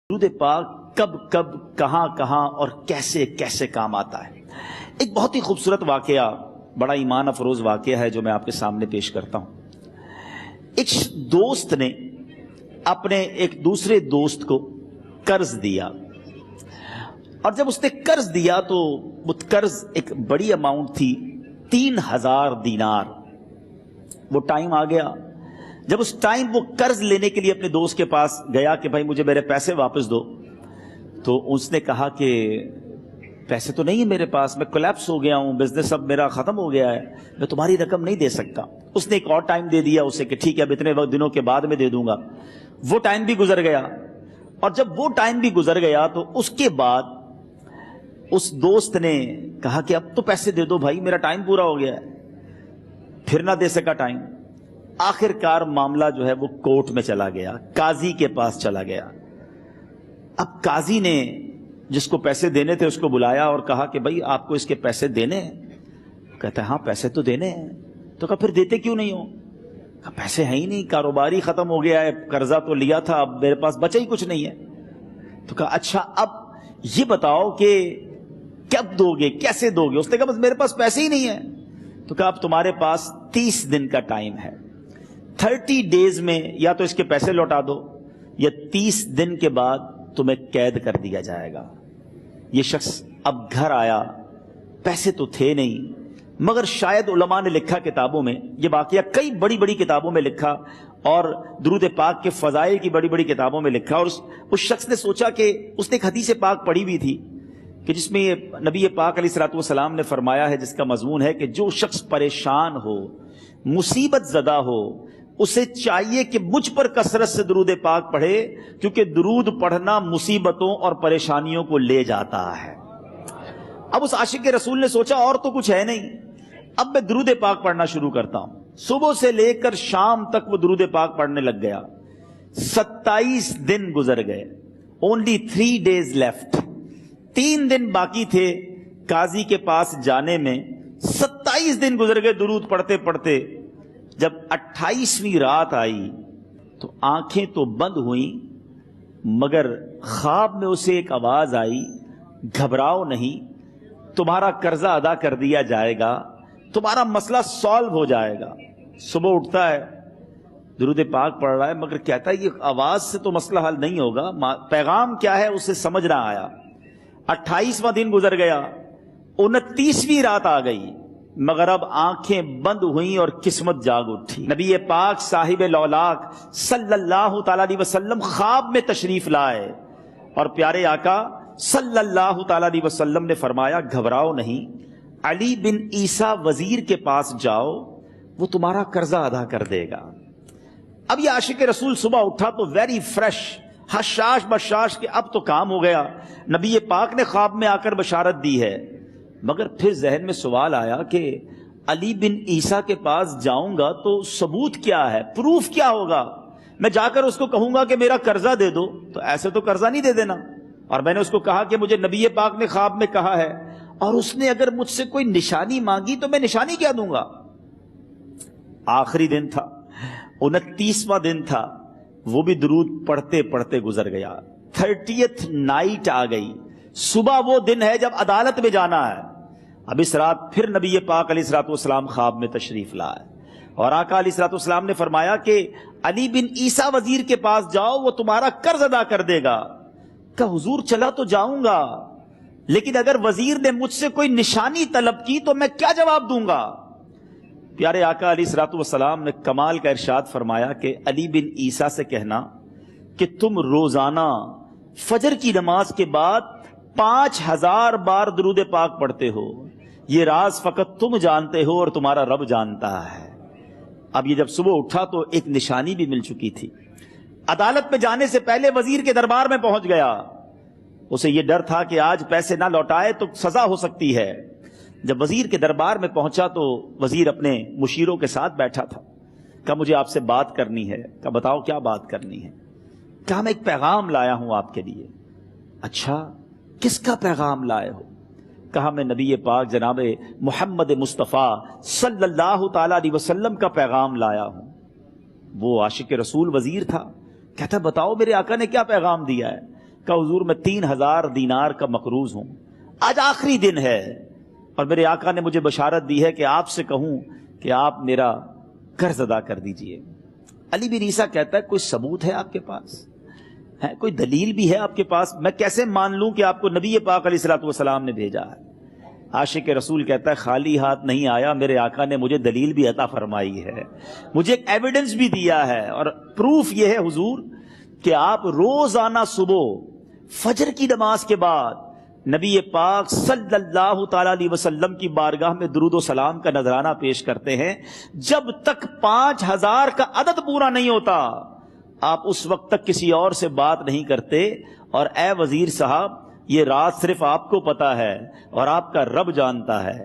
درود پاک کب کب کہاں کہاں اور کیسے کیسے کام آتا ہے۔ ایک بہت ہی خوبصورت واقعہ، بڑا ایمان افروز واقعہ ہے جو میں آپ کے سامنے پیش کرتا ہوں۔ ایک دوست نے اپنے ایک دوسرے دوست کو قرض دیا، اور جب اس نے قرض دیا تو وہ قرض ایک بڑی اماؤنٹ تھی، 3000 دینار۔ وہ ٹائم آ گیا جب اس ٹائم وہ قرض لینے کے لیے اپنے دوست کے پاس گیا کہ بھائی مجھے میرے پیسے واپس دو، تو اس نے کہا کہ پیسے تو نہیں ہے میرے پاس، میں کولیپس ہو گیا ہوں، بزنس اب میرا ختم ہو گیا ہے، میں تمہاری رقم نہیں دے سکتا۔ اس نے ایک اور ٹائم دے دیا اسے کہ ٹھیک ہے اب اتنے دنوں کے بعد میں دے دوں گا۔ وہ ٹائم بھی گزر گیا، اور جب وہ ٹائم بھی گزر گیا تو اس کے بعد اس دوست نے کہا کہ اب تو پیسے دے دو بھائی، میرا ٹائم پورا ہو گیا ہے۔ پھر نہ دے سکا ٹائم۔ آخر کار معاملہ جو ہے وہ کورٹ میں چلا گیا، قاضی کے پاس چلا گیا۔ اب قاضی نے جس کو پیسے دینے تھے اس کو بلایا اور کہا کہ بھائی آپ کو اس کے پیسے دینے ہیں؟ کہتا ہے ہاں پیسے تو دینے ہیں۔ تو کہا پھر دیتے کیوں نہیں ہو؟ کہا پیسے ہیں ہی نہیں، کاروبار ہی ختم ہو گیا ہے، قرضہ تو لیا تھا، اب میرے پاس بچا ہی کچھ نہیں ہے۔ تو کہا اچھا اب یہ بتاؤ کہ کب دو گے، کیسے دو گے؟ اس نے کہا بس میرے پاس پیسے ہی نہیں ہیں۔ تو کہا اب تمہارے پاس 30 دن کا ٹائم ہے، 30 ڈیز میں یا تو اس کے پیسے لوٹا دو یا 30 دن کے بعد تمہیں قید کر دیا جائے گا۔ یہ شخص اب گھر آیا، پیسے تو تھے نہیں، مگر شاید علماء نے لکھا کتابوں میں، یہ واقعہ کئی بڑی بڑی کتابوں میں لکھا اور درود پاک کے فضائل کی بڑی بڑی کتابوں میں لکھا، اور اس شخص نے سوچا کہ اس نے ایک حدیث پاک پڑھی ہوئی تھی کہ جس میں یہ نبی پاک علیہ الصلوۃ والسلام نے فرمایا ہے، جس کا مضمون ہے کہ جو شخص پریشان ہو، مصیبت زدہ ہو، اسے چاہیے کہ مجھ پر کثرت سے درود پاک پڑھے، کیونکہ درود پڑھنا مصیبتوں اور پریشانیوں کو لے جاتا ہے۔ اب اس عاشق رسول نے سوچا اور تو کچھ ہے نہیں، اب میں درود پاک پڑھنا شروع کرتا ہوں۔ صبح سے لے کر شام تک وہ درود پاک پڑھنے لگ گیا۔ 27 دن گزر گئے، only 3 days left، 3 دن باقی تھے قاضی کے پاس جانے میں۔ 27 دن گزر گئے درود پڑھتے پڑھتے۔ جب 28ویں رات آئی تو آنکھیں تو بند ہوئیں، مگر خواب میں اسے ایک آواز آئی، گھبراؤ نہیں، تمہارا قرضہ ادا کر دیا جائے گا، تمہارا مسئلہ سالو ہو جائے گا۔ صبح اٹھتا ہے، درود پاک پڑھ رہا ہے، مگر کہتا ہے یہ آواز سے تو مسئلہ حل نہیں ہوگا، پیغام کیا ہے اسے سمجھ نہ آیا۔ 28واں دن گزر گیا، 29ویں رات آ گئی، مگر اب آنکھیں بند ہوئیں اور قسمت جاگ اٹھی۔ نبی پاک صاحب لولاک صلی اللہ تعالی علیہ وسلم خواب میں تشریف لائے، اور پیارے آقا صلی اللہ تعالی علیہ وسلم نے فرمایا گھبراؤ نہیں، علی بن عیسیٰ وزیر کے پاس جاؤ، وہ تمہارا قرضہ ادا کر دے گا۔ اب یہ عاشق رسول صبح اٹھا تو ویری فریش، حشاش بشاش کہ اب تو کام ہو گیا، نبی پاک نے خواب میں آ کر بشارت دی ہے۔ مگر پھر ذہن میں سوال آیا کہ علی بن عیسیٰ کے پاس جاؤں گا تو ثبوت کیا ہے، پروف کیا ہوگا؟ میں جا کر اس کو کہوں گا کہ میرا قرضہ دے دو تو ایسے تو قرضہ نہیں دے دینا، اور میں نے اس کو کہا کہ مجھے نبی پاک نے خواب میں کہا ہے، اور اس نے اگر مجھ سے کوئی نشانی مانگی تو میں نشانی کیا دوں گا؟ آخری دن تھا، 29واں دن تھا، وہ بھی درود پڑھتے پڑھتے گزر گیا۔ 30th نائٹ آ گئی، صبح وہ دن ہے جب عدالت میں جانا ہے۔ اب اس رات پھر نبی پاک علیہ الصلوۃ والسلام خواب میں تشریف لائے، اور آقا علیہ الصلوۃ والسلام نے فرمایا کہ علی بن عیسیٰ وزیر کے پاس جاؤ، وہ تمہارا قرض ادا کر دے گا۔ کہ حضور چلا تو جاؤں گا، لیکن اگر وزیر نے مجھ سے کوئی نشانی طلب کی تو میں کیا جواب دوں گا؟ پیارے آقا علیہ الصلوۃ والسلام نے کمال کا ارشاد فرمایا کہ علی بن عیسیٰ سے کہنا کہ تم روزانہ فجر کی نماز کے بعد 5000 بار درود پاک پڑھتے ہو، یہ راز فقط تم جانتے ہو اور تمہارا رب جانتا ہے۔ اب یہ جب صبح اٹھا تو ایک نشانی بھی مل چکی تھی۔ عدالت میں جانے سے پہلے وزیر کے دربار میں پہنچ گیا، اسے یہ ڈر تھا کہ آج پیسے نہ لوٹائے تو سزا ہو سکتی ہے۔ جب وزیر کے دربار میں پہنچا تو وزیر اپنے مشیروں کے ساتھ بیٹھا تھا۔ کہا مجھے آپ سے بات کرنی ہے۔ کہا بتاؤ کیا بات کرنی ہے؟ کہا میں ایک پیغام لایا ہوں آپ کے لیے۔ اچھا کس کا پیغام لائے ہو؟ کہا میں نبی پاک جناب محمد مصطفیٰ صلی اللہ تعالی علیہ وسلم کا پیغام لایا ہوں۔ وہ عاشق رسول وزیر تھا، کہتا بتاؤ میرے آقا نے کیا پیغام دیا ہے؟ کہ حضور میں 3000 دینار کا مقروض ہوں، آج آخری دن ہے اور میرے آقا نے مجھے بشارت دی ہے کہ آپ سے کہوں کہ آپ میرا قرض ادا کر دیجئے۔ علی بن عیسیٰ کہتا ہے کوئی ثبوت ہے آپ کے پاس؟ ہے کوئی دلیل بھی ہے آپ کے پاس؟ میں کیسے مان لوں کہ آپ کو نبی پاک علیہ الصلوۃ والسلام نے بھیجا ہے؟ عاشق رسول کہتا ہے خالی ہاتھ نہیں آیا، میرے آقا نے مجھے دلیل بھی عطا فرمائی ہے، مجھے ایک ایویڈنس بھی دیا ہے، اور پروف یہ ہے حضور کہ آپ روزانہ صبح فجر کی نماز کے بعد نبی پاک صلی اللہ تعالی علیہ وسلم کی بارگاہ میں درود و سلام کا نذرانہ پیش کرتے ہیں۔ جب تک 5000 کا عدد پورا نہیں ہوتا آپ اس وقت تک کسی اور سے بات نہیں کرتے، اور اے وزیر صاحب یہ رات صرف آپ کو پتا ہے اور آپ کا رب جانتا ہے۔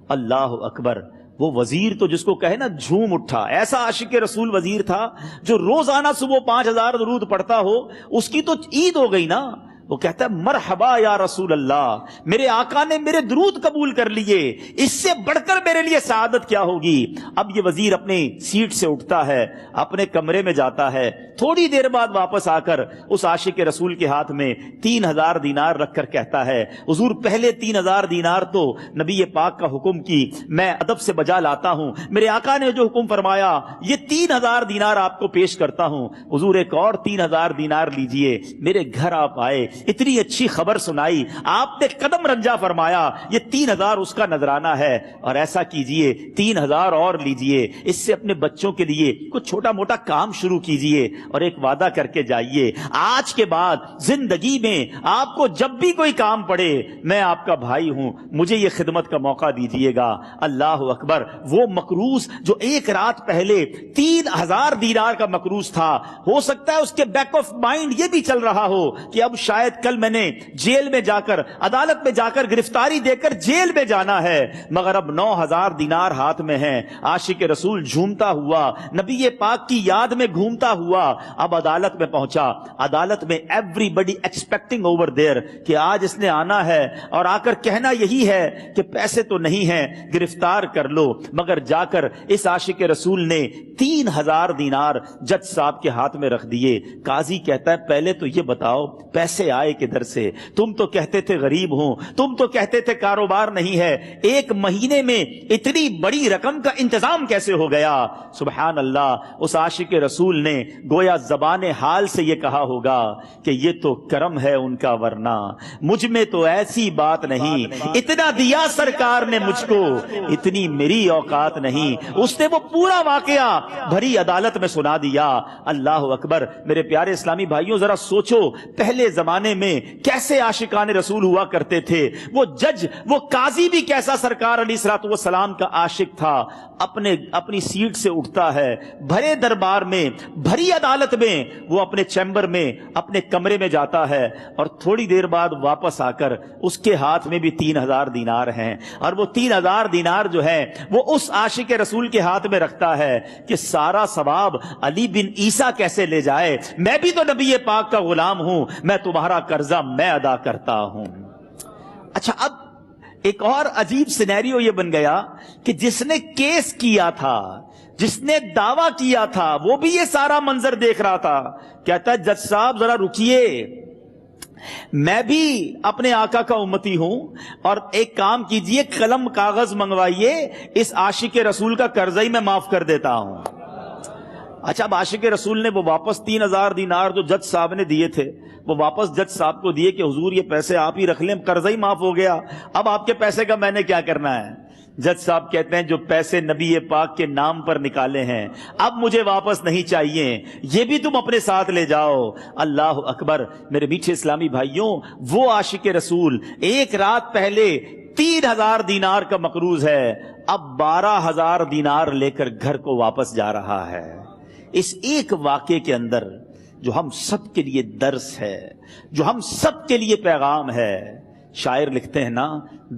اللہ اکبر! وہ وزیر تو جس کو کہے نا جھوم اٹھا، ایسا عاشق رسول وزیر تھا جو روزانہ صبح 5000 درود پڑھتا ہو، اس کی تو عید ہو گئی نا۔ وہ کہتا ہے مرحبا یا رسول اللہ، میرے آقا نے میرے درود قبول کر لیے، اس سے بڑھ کر میرے لیے سعادت کیا ہوگی۔ اب یہ وزیر اپنی سیٹ سے اٹھتا ہے، اپنے کمرے میں جاتا ہے، تھوڑی دیر بعد واپس آ کر اس عاشق رسول کے ہاتھ میں 3000 دینار رکھ کر کہتا ہے حضور پہلے 3000 دینار تو نبی پاک کا حکم کی میں ادب سے بجا لاتا ہوں، میرے آقا نے جو حکم فرمایا یہ 3000 دینار آپ کو پیش کرتا ہوں، حضور ایک اور 3000 دینار لیجئے۔ میرے گھر آپ آئے، اتنی اچھی خبر سنائی، آپ نے قدم رنجا فرمایا، یہ 3000 اس کا نذرانہ ہے، اور ایسا کیجئے 3000 اور لیجئے، اس سے اپنے بچوں کے لیے کچھ چھوٹا موٹا کام شروع کیجئے، اور ایک وعدہ کر کے جائیے آج کے بعد زندگی میں آپ کو جب بھی کوئی کام پڑے میں آپ کا بھائی ہوں، مجھے یہ خدمت کا موقع دیجئے گا۔ اللہ اکبر! وہ مقروض جو ایک رات پہلے 3000 دینار کا مقروض تھا، ہو سکتا ہے اس کے بیک آف مائنڈ یہ بھی چل رہا ہو کہ اب شاید کل میں نے جیل میں جا کر عدالت میں جا کر گرفتاری دے کر جیل میں جانا ہے، مگر اب 9000 دینار ہاتھ میں ہیں۔ عاشق رسول جھومتا ہوا نبی پاک کی یاد میں گھومتا ہوا اب عدالت میں پہنچا۔ عدالت میں everybody expecting over there کہ آج اس نے آنا ہے اور آ کر کہنا یہی ہے کہ پیسے تو نہیں ہیں، گرفتار کر لو، مگر جا کر اس عاشق رسول نے 3000 دینار جج صاحب کے ہاتھ میں رکھ دیے۔ قاضی کہتا ہے پہلے تو یہ بتاؤ پیسے آئے کدھر سے؟ تم تو کہتے تھے غریب ہوں، تم تو کہتے تھے کاروبار نہیں ہے، ایک مہینے میں اتنی بڑی رقم کا انتظام کیسے ہو گیا؟ سبحان اللہ! اس عاشق رسول نے گویا زبان حال سے یہ کہا ہوگا کہ یہ تو کرم ہے ان کا، ورنہ مجھ میں تو ایسی بات نہیں، اتنا دیا سرکار نے مجھ کو، اتنی میری اوقات نہیں۔ اس نے وہ پورا واقعہ بھری عدالت میں سنا دیا۔ اللہ اکبر! میرے پیارے اسلامی بھائیوں ذرا سوچو پہلے زمانے میں کیسے عاشقان رسول ہوا کرتے تھے، وہ جج وہ قاضی بھی کیسا سرکار علیہ الصلوۃ والسلام کا عاشق تھا۔ اپنی سیٹ سے اٹھتا ہے، بھرے دربار میں بھری عدالت میں وہ اپنے چیمبر میں اپنے کمرے میں جاتا ہے، اور تھوڑی دیر بعد واپس آ کر اس کے ہاتھ میں بھی 3000 دینار ہیں، اور وہ 3000 دینار جو ہے وہ اس عاشق رسول کے ہاتھ میں رکھتا ہے کہ سارا ثواب علی بن عیسیٰ کیسے لے جائے، میں بھی تو نبی پاک کا غلام ہوں، میں تمہارا قرضہ میں ادا کرتا ہوں۔ اچھا، اب ایک اور عجیب سینیریو یہ بن گیا کہ جس نے کیس کیا تھا، جس نے دعویٰ کیا تھا، وہ بھی یہ سارا منظر دیکھ رہا تھا۔ کہتا ہے جج صاحب ذرا رکیے، میں بھی اپنے آقا کا امتی ہوں، اور ایک کام کیجئے قلم کاغذ منگوائیے، اس عاشق رسول کا قرضہ ہی میں معاف کر دیتا ہوں۔ اچھا، اب عاشق رسول نے وہ واپس 3000 دینار جو جج صاحب نے دیے تھے وہ واپس جج صاحب کو دیے کہ حضور یہ پیسے آپ ہی رکھ لیں، قرضہ ہی معاف ہو گیا، اب آپ کے پیسے کا میں نے کیا کرنا ہے؟ جج صاحب کہتے ہیں جو پیسے نبی پاک کے نام پر نکالے ہیں اب مجھے واپس نہیں چاہیے، یہ بھی تم اپنے ساتھ لے جاؤ۔ اللہ اکبر! میرے میٹھے اسلامی بھائیوں، وہ عاشق رسول ایک رات پہلے 3000 دینار کا مقروض ہے، اب 12000 دینار لے کر گھر کو واپس جا رہا ہے۔ اس ایک واقعے کے اندر جو ہم سب کے لیے درس ہے، جو ہم سب کے لیے پیغام ہے، شاعر لکھتے ہیں نا،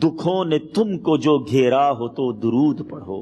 دکھوں نے تم کو جو گھیرا ہو تو درود پڑھو،